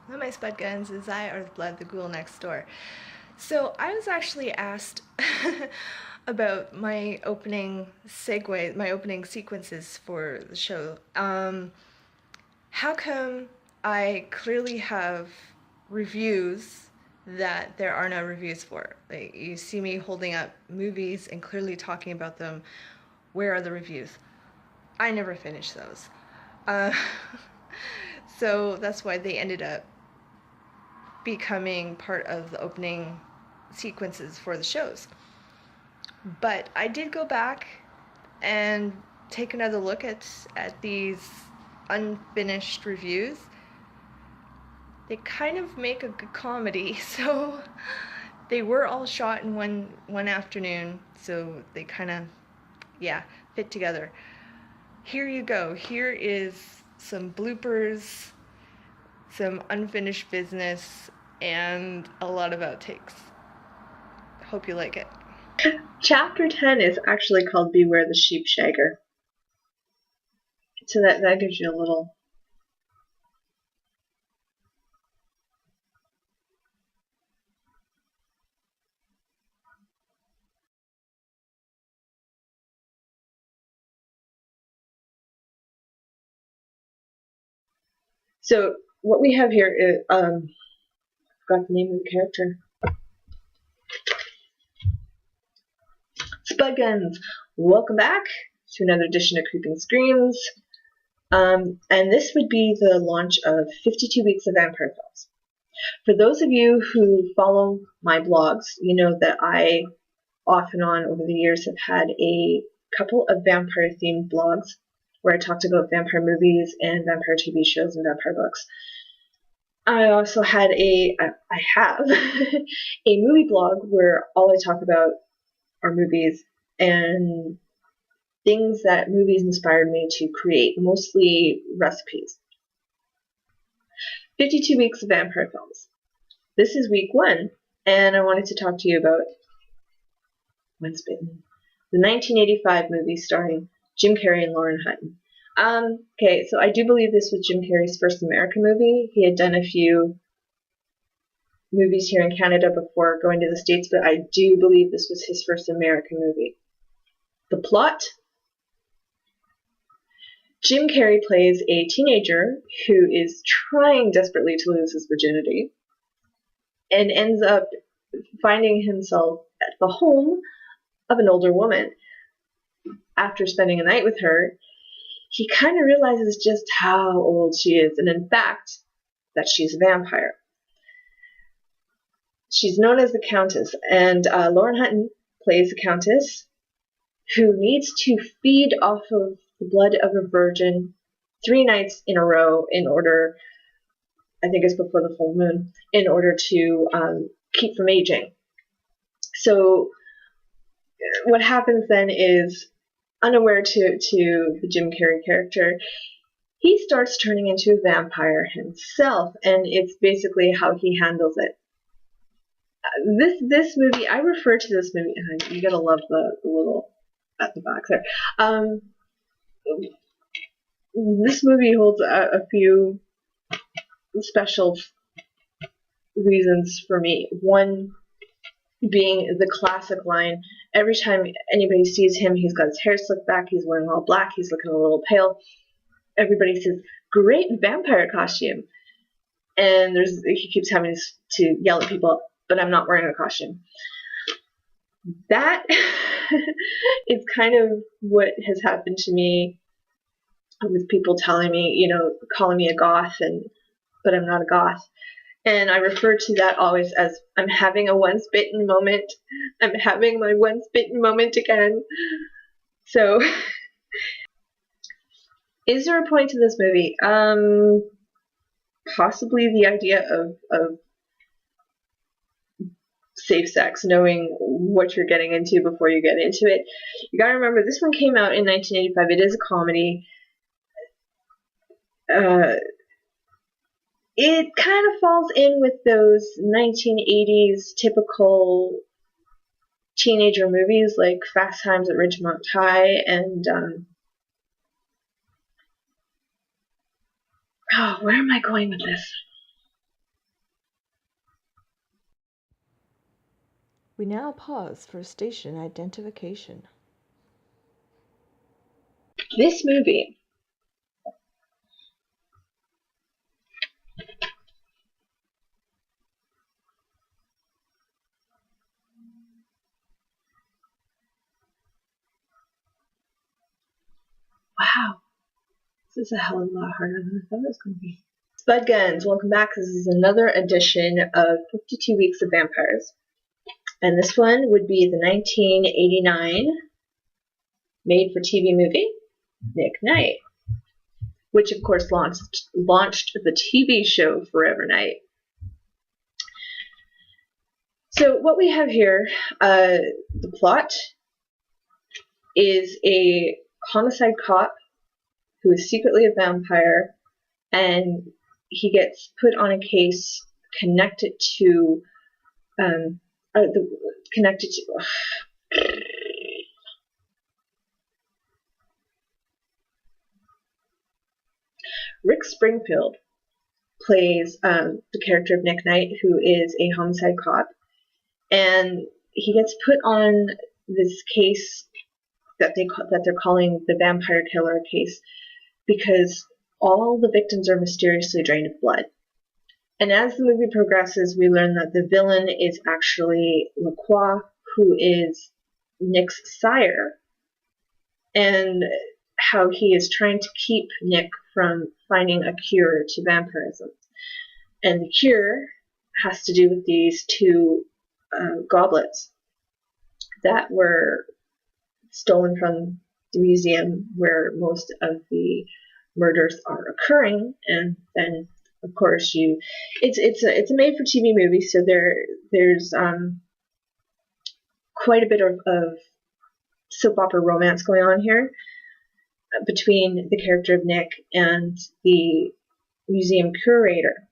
Hello, my spud guns, is I or the blood, the ghoul next door. So I was actually asked about my opening segue, my opening sequences for the show. How come I clearly have reviews that there are no reviews for? Like, you see me holding up movies and clearly talking about them. Where are the reviews? I never finished those. Uh, so that's why they ended up becoming part of the opening sequences for the shows. But I did go back and take another look at these unfinished reviews. They kind of make a good comedy, so they were all shot in one afternoon, so they kind of fit together. Here you go. Here is some bloopers, some unfinished business, and a lot of outtakes. Hope you like it. Chapter 10 is actually called Beware the Sheepshagger. So that gives you a little... So what we have here is, I forgot the name of the character. Spud Guns, welcome back to another edition of Creeping Screams. And this would be the launch of 52 Weeks of Vampire Films. For those of you who follow my blogs, you know that I, off and on over the years, have had a couple of vampire-themed blogs where I talked about vampire movies and vampire TV shows and vampire books. I also had I have a movie blog where all I talk about are movies and things that movies inspired me to create, mostly recipes. 52 Weeks of Vampire Films. This is week 1, and I wanted to talk to you about Once Bitten, the 1985 movie starring Jim Carrey and Lauren Hutton. Okay, so I do believe this was Jim Carrey's first American movie. He had done a few movies here in Canada before going to the States, but I do believe this was his first American movie. The plot: Jim Carrey plays a teenager who is trying desperately to lose his virginity and ends up finding himself at the home of an older woman. After spending a night with her, he kind of realizes just how old she is, and in fact, that she's a vampire. She's known as the Countess, and Lauren Hutton plays the Countess, who needs to feed off of the blood of a virgin 3 nights in a row in order, I think it's before the full moon, in order to keep from aging. So what happens then is, unaware to the Jim Carrey character, he starts turning into a vampire himself, and it's basically how he handles it. This movie, I refer to this movie, you gotta love the little at the back there. This movie holds a few special reasons for me. One being the classic line: every time anybody sees him, he's got his hair slicked back, he's wearing all black, he's looking a little pale. Everybody says, "Great vampire costume." And he keeps having to yell at people, "But I'm not wearing a costume." That is kind of what has happened to me with people telling me, calling me a goth, but I'm not a goth. And I refer to that always as, I'm having a once bitten moment. I'm having my once bitten moment again. So, is there a point to this movie? Possibly the idea of safe sex, knowing what you're getting into before you get into it. You gotta remember, this one came out in 1985. It is a comedy. It kind of falls in with those 1980s typical teenager movies like Fast Times at Ridgemont High and where am I going with this? We now pause for station identification. This movie wow, this is a hell of a lot harder than I thought it was going to be. Spud Guns, welcome back. This is another edition of 52 Weeks of Vampires. And this one would be the 1989 made-for-TV movie, Nick Knight, which of course launched the TV show Forever Knight. So what we have here, the plot is a homicide cop who is secretly a vampire, and he gets put on a case connected to Rick Springfield plays the character of Nick Knight, who is a homicide cop, and he gets put on this case that they're calling the vampire killer case because all the victims are mysteriously drained of blood. And as the movie progresses, we learn that the villain is actually Lacroix, who is Nick's sire, and how he is trying to keep Nick from finding a cure to vampirism. And the cure has to do with these two goblets that were stolen from the museum where most of the murders are occurring. And then, of course, it's a made-for-TV movie, so there's quite a bit of soap opera romance going on here between the character of Nick and the museum curator.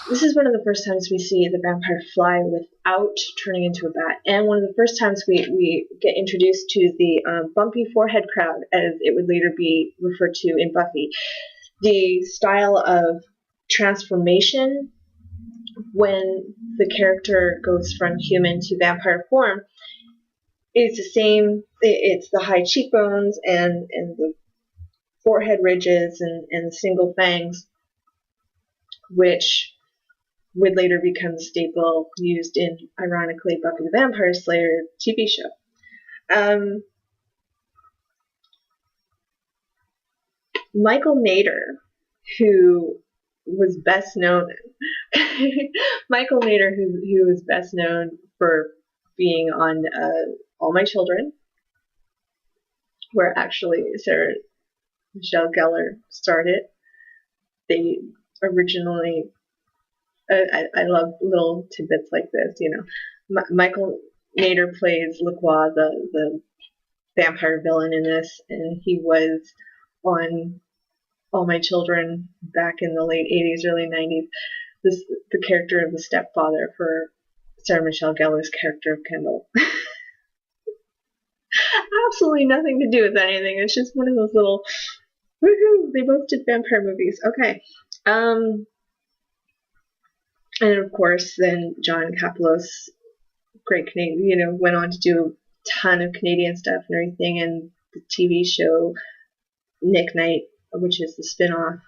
This is one of the first times we see the vampire fly without turning into a bat, and one of the first times we get introduced to the bumpy forehead crowd, as it would later be referred to in Buffy. The style of transformation when the character goes from human to vampire form is the same. It's the high cheekbones and the forehead ridges and the single fangs, which would later become the staple used in, ironically, Buffy the Vampire Slayer TV show. Michael Nader, who was best known, Michael Nader, who was best known for being on All My Children, where actually Sarah Michelle Gellar started. They originally, I love little tidbits like this, you know. Michael Nader plays Lacroix, the vampire villain in this, and he was on All My Children back in the late 80s, early 90s. The character of the stepfather for Sarah Michelle Gellar's character of Kendall. Absolutely nothing to do with anything. It's just one of those little, woohoo, they both did vampire movies. Okay. And of course, then John Kapelos, great Canadian, you know, went on to do a ton of Canadian stuff and everything, and the TV show Nick Knight, which is the spin-off,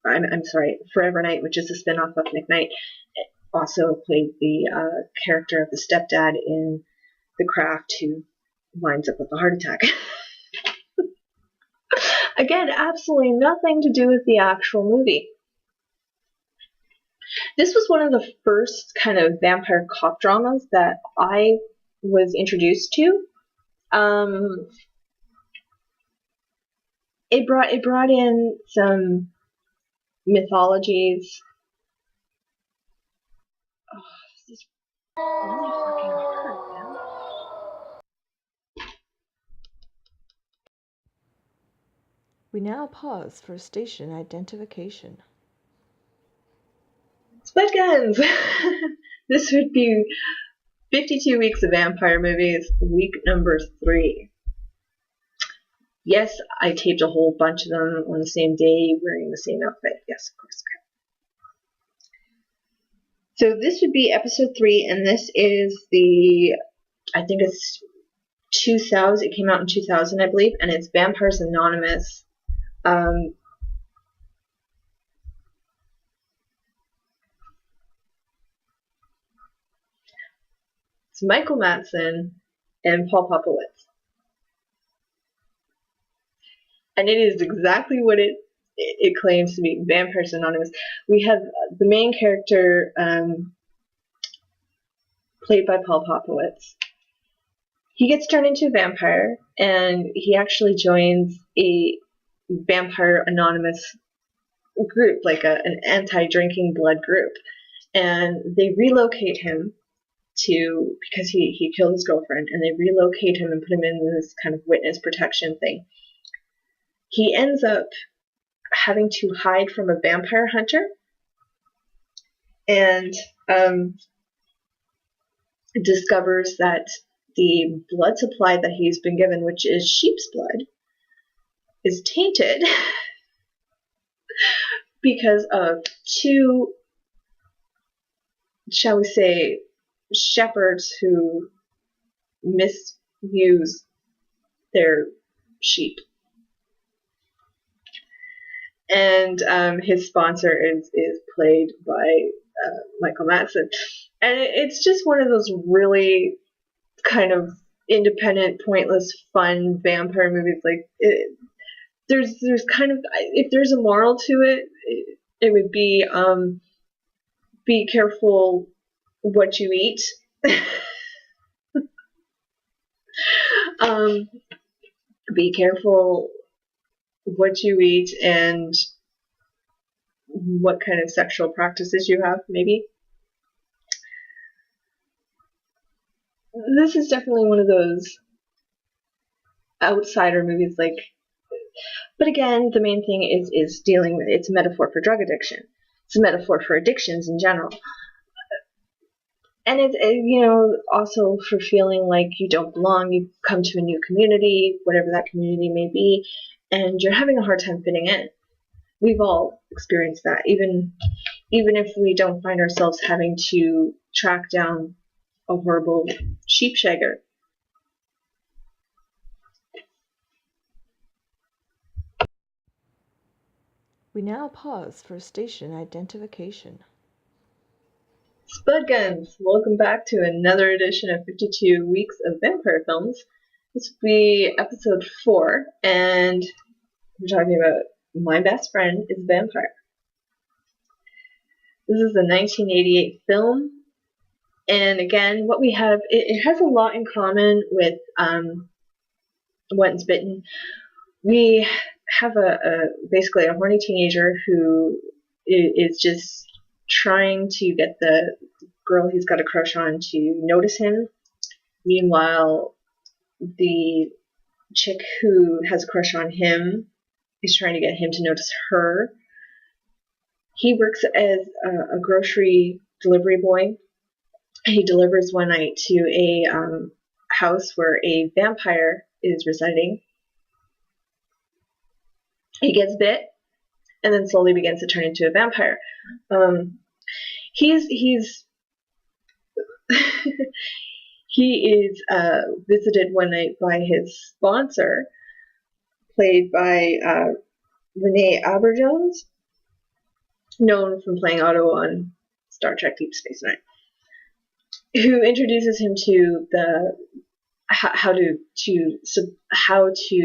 I'm sorry, Forever Knight, which is the spin-off of Nick Knight, also played the character of the stepdad in The Craft, who winds up with a heart attack. Again, absolutely nothing to do with the actual movie. This was one of the first kind of vampire cop dramas that I was introduced to. It brought in some mythologies. Oh, this is really fucking hard, man. We now pause for station identification. Spud Guns! This would be 52 weeks of vampire movies, week number 3. Yes, I taped a whole bunch of them on the same day, wearing the same outfit. Yes, of course. So this would be episode 3, and this is I think it's 2000. It came out in 2000, I believe, and it's Vampires Anonymous. It's Michael Madsen and Paul Popowitz. And it is exactly what it claims to be, Vampires Anonymous. We have the main character played by Paul Popowitz. He gets turned into a vampire, and he actually joins a Vampire Anonymous group, like an anti-drinking blood group. And they relocate him because he killed his girlfriend, and they relocate him and put him in this kind of witness protection thing. He ends up having to hide from a vampire hunter, and discovers that the blood supply that he's been given, which is sheep's blood, is tainted because of 2, shall we say, shepherds who misuse their sheep. And his sponsor is played by Michael Madsen. And it's just one of those really kind of independent, pointless, fun vampire movies. Like, there's kind of, if there's a moral to it, it would be careful what you eat. Be careful what you eat and what kind of sexual practices you have, maybe. This is definitely one of those outsider movies, like, but again, the main thing is dealing with, it's a metaphor for drug addiction. It's a metaphor for addictions in general. And it's, also for feeling like you don't belong. You come to a new community, whatever that community may be, and you're having a hard time fitting in. We've all experienced that, even if we don't find ourselves having to track down a horrible sheep shagger. We now pause for station identification. Spud Guns, welcome back to another edition of 52 Weeks of Vampire Films. This will be episode 4, and we're talking about My Best Friend is a Vampire. This is a 1988 film, and again, what we have, it has a lot in common with Once Bitten. We have basically a horny teenager who is just trying to get the girl he's got a crush on to notice him. Meanwhile, the chick who has a crush on him is trying to get him to notice her. He works as a grocery delivery boy. He delivers one night to a house where a vampire is residing. He gets bit, and then slowly begins to turn into a vampire. He's he is visited one night by his sponsor, played by Renee Auberjonois, known from playing Otto on Star Trek Deep Space Nine, who introduces him to how to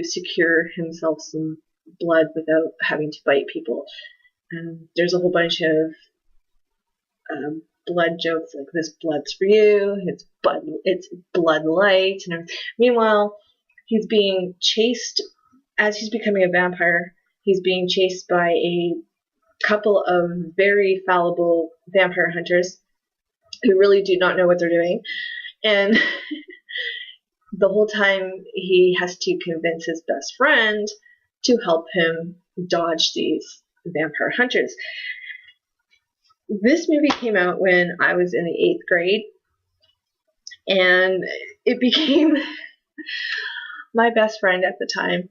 secure himself some blood without having to bite people. There's a whole bunch of blood jokes, like this blood's for you, it's blood light, and meanwhile he's being chased as he's becoming a vampire. He's being chased by a couple of very fallible vampire hunters who really do not know what they're doing, and the whole time he has to convince his best friend to help him dodge these vampire hunters. This movie came out when I was in the 8th grade, and it became my best friend at the time.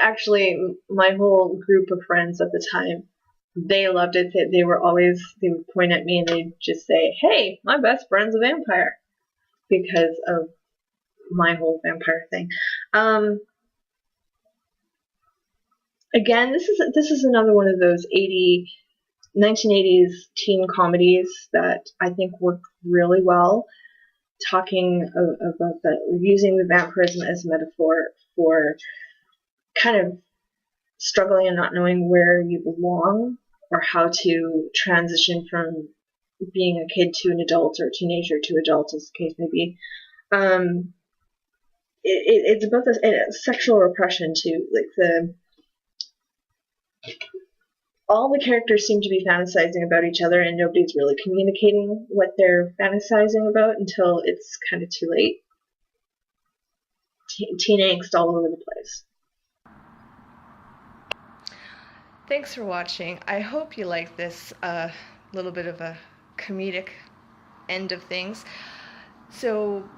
Actually, my whole group of friends at the time, they loved it. They would point at me and they'd just say, "Hey, my best friend's a vampire," because of my whole vampire thing. Again, this is another one of those 1980s teen comedies that I think worked really well, talking about using the vampirism as a metaphor for kind of struggling and not knowing where you belong or how to transition from being a kid to an adult or a teenager to adult, as the case may be. It's about this sexual repression too. Like all the characters seem to be fantasizing about each other, and nobody's really communicating what they're fantasizing about until it's kind of too late. Teen angst all over the place. Thanks for watching. I hope you like this little bit of a comedic end of things. So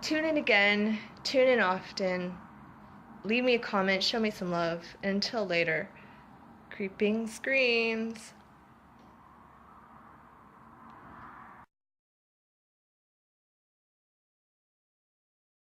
tune in again, tune in often, leave me a comment, show me some love. Until later, creeping screams.